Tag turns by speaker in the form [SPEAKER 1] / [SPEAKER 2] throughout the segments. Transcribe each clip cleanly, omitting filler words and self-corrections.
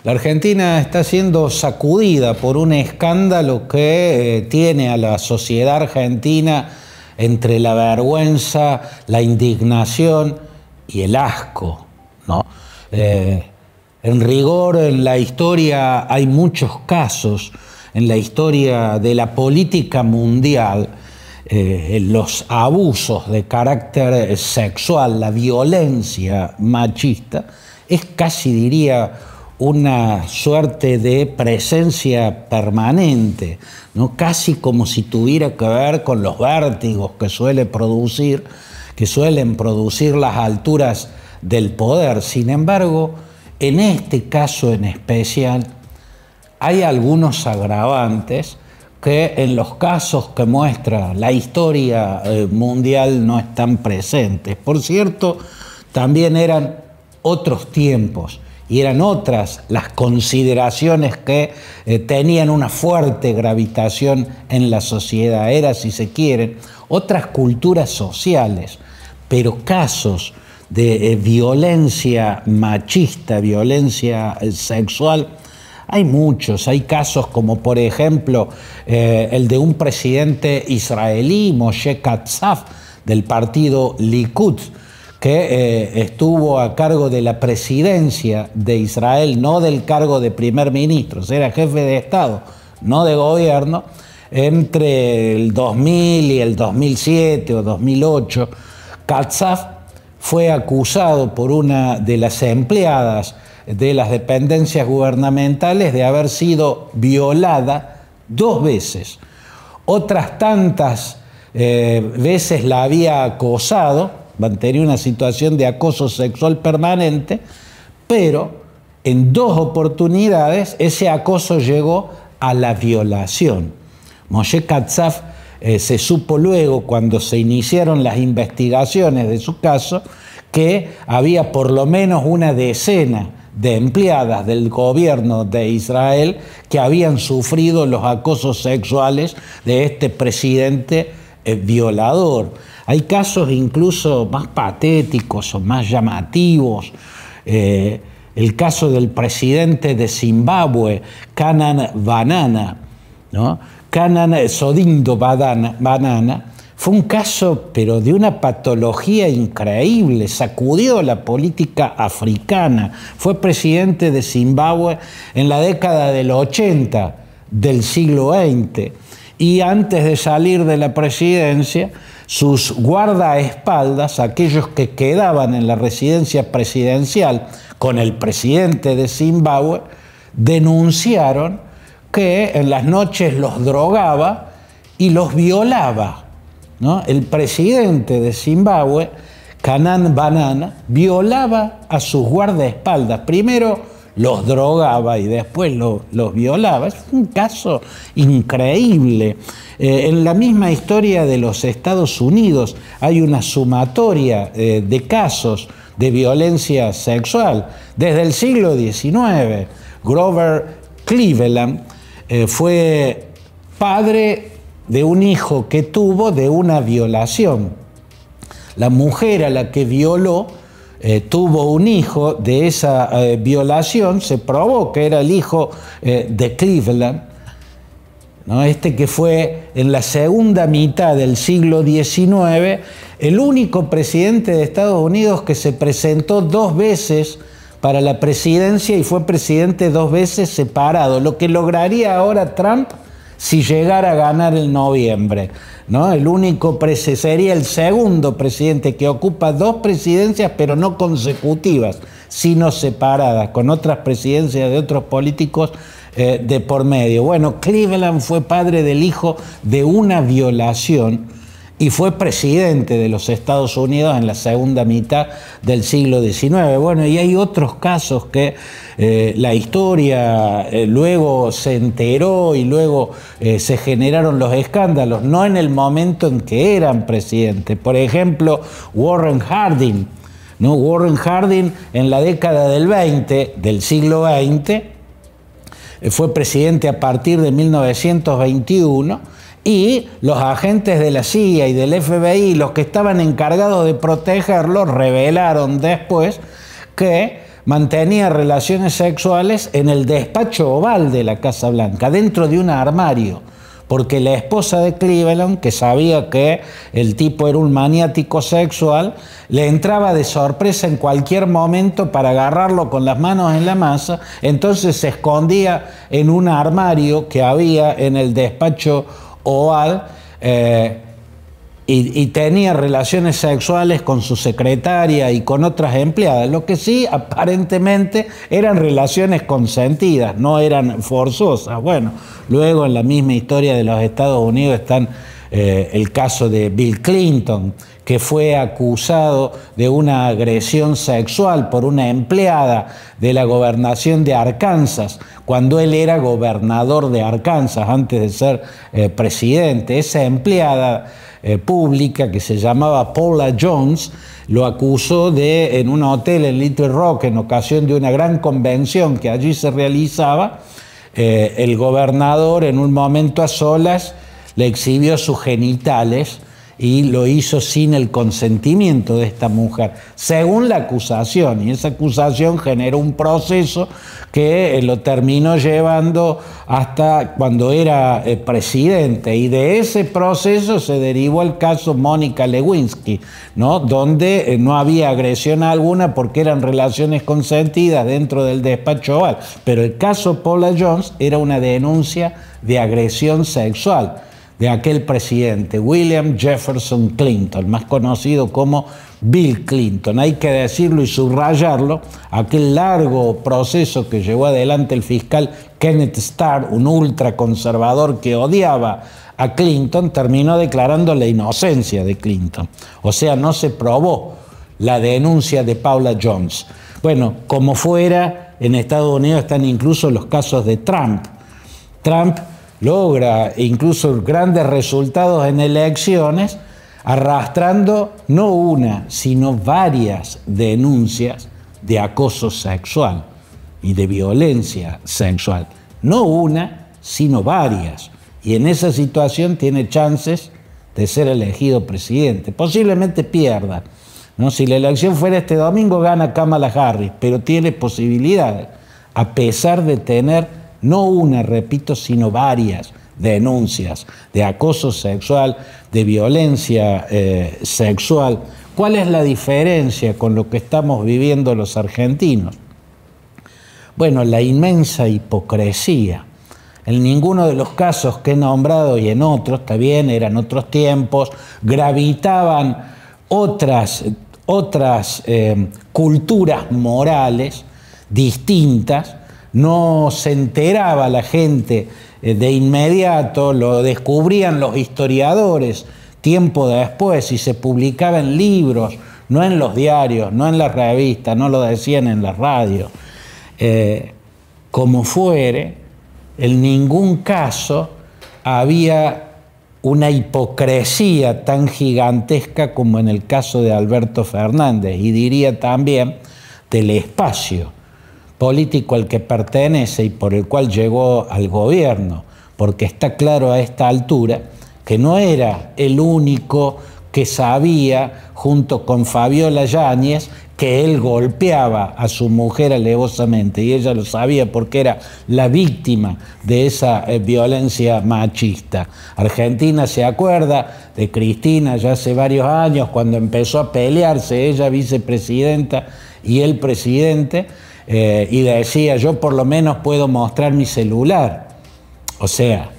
[SPEAKER 1] La Argentina está siendo sacudida por un escándalo que tiene a la sociedad argentina entre la vergüenza, la indignación y el asco, ¿no? En rigor, en la historia hay muchos casos, en la historia de la política mundial, los abusos de carácter sexual, la violencia machista, es casi, diría, una suerte de presencia permanente, ¿no? Casi como si tuviera que ver con los vértigos que suelen producir las alturas del poder. Sin embargo, en este caso en especial, hay algunos agravantes que en los casos que muestra la historia mundial no están presentes. Por cierto, también eran otros tiempos y eran otras las consideraciones que tenían una fuerte gravitación en la sociedad. Era, si se quieren, otras culturas sociales, pero casos de violencia machista, violencia sexual, hay muchos. Hay casos como, por ejemplo, el de un presidente israelí, Moshe Katsav, del partido Likud, que estuvo a cargo de la presidencia de Israel, no del cargo de primer ministro, era jefe de Estado, no de gobierno, entre el 2000 y el 2007 o 2008. Katsav fue acusado por una de las empleadas de las dependencias gubernamentales de haber sido violada 2 veces. Otras tantas veces la había acosado, mantenía una situación de acoso sexual permanente, pero en 2 oportunidades ese acoso llegó a la violación. Moshe Katsav se supo luego, cuando se iniciaron las investigaciones de su caso, que había por lo menos una decena de empleadas del gobierno de Israel que habían sufrido los acosos sexuales de este presidente violador. Hay casos incluso más patéticos o más llamativos. El caso del presidente de Zimbabue, Canaan Banana, ¿no? Canaan Sodindo Banana, fue un caso, pero de una patología increíble, sacudió la política africana. Fue presidente de Zimbabue en la década del 80 del siglo XX y antes de salir de la presidencia, sus guardaespaldas, aquellos que quedaban en la residencia presidencial con el presidente de Zimbabue, denunciaron que en las noches los drogaba y los violaba, ¿no? El presidente de Zimbabue, Canaan Banana, violaba a sus guardaespaldas. Primero los drogaba y después los violaba. Es un caso increíble. En la misma historia de los Estados Unidos hay una sumatoria de casos de violencia sexual. Desde el siglo XIX, Grover Cleveland fue padre de un hijo que tuvo de una violación. La mujer a la que violó tuvo un hijo de esa violación, se probó que era el hijo de Cleveland, ¿no? Este que fue en la segunda mitad del siglo XIX el único presidente de Estados Unidos que se presentó 2 veces para la presidencia y fue presidente 2 veces separado, lo que lograría ahora Trump si llegara a ganar en noviembre, ¿no? El único sería el segundo presidente que ocupa 2 presidencias, pero no consecutivas, sino separadas, con otras presidencias de otros políticos de por medio. Bueno, Cleveland fue padre del hijo de una violación y fue presidente de los Estados Unidos en la segunda mitad del siglo XIX. Bueno, y hay otros casos que la historia luego se enteró y luego se generaron los escándalos, no en el momento en que eran presidentes. Por ejemplo, Warren Harding, ¿no? Warren Harding en la década del 20, del siglo XX, fue presidente a partir de 1921, y los agentes de la CIA y del FBI, los que estaban encargados de protegerlo, revelaron después que mantenía relaciones sexuales en el despacho oval de la Casa Blanca, dentro de un armario, porque la esposa de Cleveland, que sabía que el tipo era un maniático sexual, le entraba de sorpresa en cualquier momento para agarrarlo con las manos en la masa, entonces se escondía en un armario que había en el despacho oval, y tenía relaciones sexuales con su secretaria y con otras empleadas, lo que sí aparentemente eran relaciones consentidas, no eran forzosas. Bueno, luego en la misma historia de los Estados Unidos están el caso de Bill Clinton, que fue acusado de una agresión sexual por una empleada de la gobernación de Arkansas, cuando él era gobernador de Arkansas antes de ser presidente. Esa empleada pública, que se llamaba Paula Jones, lo acusó en un hotel en Little Rock, en ocasión de una gran convención que allí se realizaba. El gobernador, en un momento a solas, le exhibió sus genitales y lo hizo sin el consentimiento de esta mujer, según la acusación. Y esa acusación generó un proceso que lo terminó llevando hasta cuando era presidente. Y de ese proceso se derivó el caso Mónica Lewinsky, ¿no? Donde no había agresión alguna porque eran relaciones consentidas dentro del despacho oval. Pero el caso Paula Jones era una denuncia de agresión sexual de aquel presidente, William Jefferson Clinton, más conocido como Bill Clinton. Hay que decirlo y subrayarlo, aquel largo proceso que llevó adelante el fiscal Kenneth Starr, un ultraconservador que odiaba a Clinton, terminó declarando la inocencia de Clinton. O sea, no se probó la denuncia de Paula Jones. Bueno, como fuera, en Estados Unidos están incluso los casos de Trump. Trump logra incluso grandes resultados en elecciones arrastrando no una, sino varias denuncias de acoso sexual y de violencia sexual. No una, sino varias. Y en esa situación tiene chances de ser elegido presidente. Posiblemente pierda, ¿no? Si la elección fuera este domingo, gana Kamala Harris, pero tiene posibilidades, a pesar de tener no una, repito, sino varias denuncias de acoso sexual, de violencia sexual. ¿Cuál es la diferencia con lo que estamos viviendo los argentinos? Bueno, la inmensa hipocresía. En ninguno de los casos que he nombrado y en otros, está bien, eran otros tiempos, gravitaban otras culturas morales distintas. No se enteraba la gente de inmediato, lo descubrían los historiadores tiempo después y se publicaba en libros, no en los diarios, no en las revistas, no lo decían en la radio. Como fuere, en ningún caso había una hipocresía tan gigantesca como en el caso de Alberto Fernández, y diría también del espacio político al que pertenece y por el cual llegó al gobierno, porque está claro a esta altura que no era el único que sabía, junto con Fabiola Yáñez, que él golpeaba a su mujer alevosamente, y ella lo sabía porque era la víctima de esa violencia machista. Argentina se acuerda de Cristina ya hace varios años, cuando empezó a pelearse, ella vicepresidenta y él presidente, y decía, yo por lo menos puedo mostrar mi celular. O sea,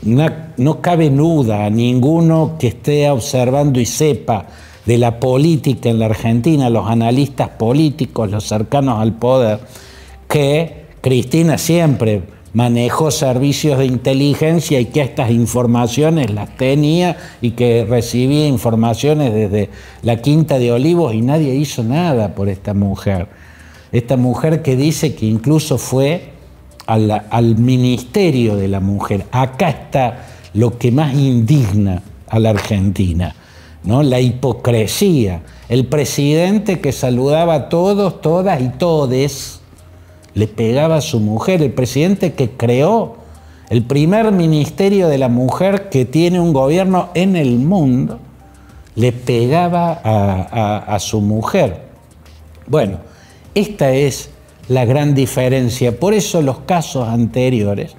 [SPEAKER 1] no cabe duda a ninguno que esté observando y sepa de la política en la Argentina, los analistas políticos, los cercanos al poder, que Cristina siempre manejó servicios de inteligencia y que estas informaciones las tenía y que recibía informaciones desde la Quinta de Olivos, y nadie hizo nada por esta mujer. Esta mujer que dice que incluso fue al Ministerio de la Mujer. Acá está lo que más indigna a la Argentina, ¿no? La hipocresía. El presidente que saludaba a todos, todas y todes, le pegaba a su mujer. El presidente que creó el primer Ministerio de la Mujer que tiene un gobierno en el mundo, le pegaba a su mujer. Bueno, Esta es la gran diferencia. Por eso los casos anteriores,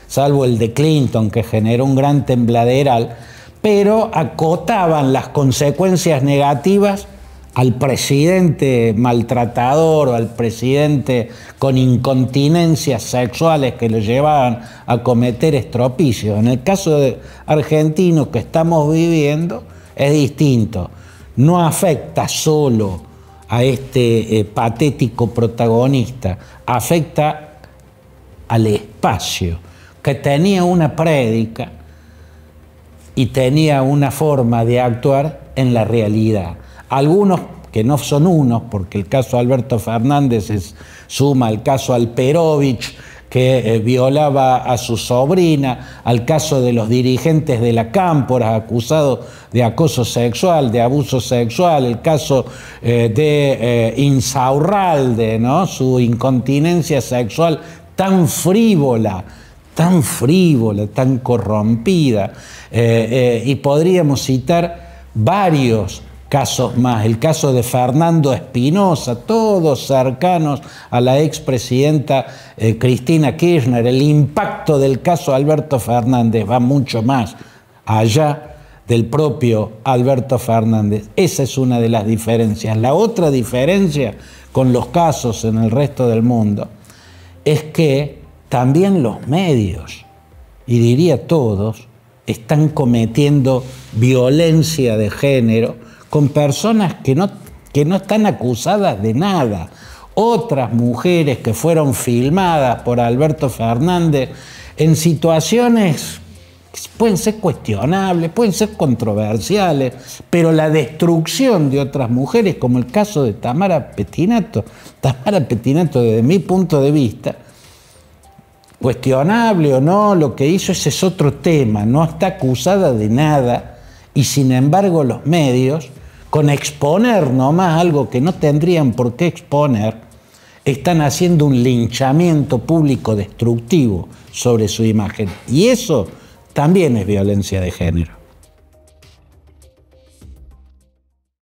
[SPEAKER 1] salvo el de Clinton, que generó un gran tembladeral, pero acotaban las consecuencias negativas al presidente maltratador o al presidente con incontinencias sexuales que lo llevaban a cometer estropicios. En el caso de argentino que estamos viviendo es distinto. No afecta solo a este patético protagonista, afecta al espacio, que tenía una prédica y tenía una forma de actuar en la realidad. Algunos, que no son unos, porque el caso Alberto Fernández suma al caso Alperovich, que violaba a su sobrina, al caso de los dirigentes de la Cámpora acusados de acoso sexual, de abuso sexual, el caso de Insaurralde, ¿no? Su incontinencia sexual tan frívola, tan corrompida, y podríamos citar varios casos más, el caso de Fernando Espinosa, todos cercanos a la expresidenta Cristina Kirchner. El impacto del caso Alberto Fernández va mucho más allá del propio Alberto Fernández. Esa es una de las diferencias. La otra diferencia con los casos en el resto del mundo es que también los medios, y diría todos, están cometiendo violencia de género con personas que no están acusadas de nada. Otras mujeres que fueron filmadas por Alberto Fernández en situaciones que pueden ser cuestionables, pueden ser controversiales, pero la destrucción de otras mujeres, como el caso de Tamara Pettinato, desde mi punto de vista, cuestionable o no, lo que hizo, ese es otro tema, no está acusada de nada, y sin embargo los medios, con exponer nomás algo que no tendrían por qué exponer, están haciendo un linchamiento público destructivo sobre su imagen. Y eso también es violencia de género.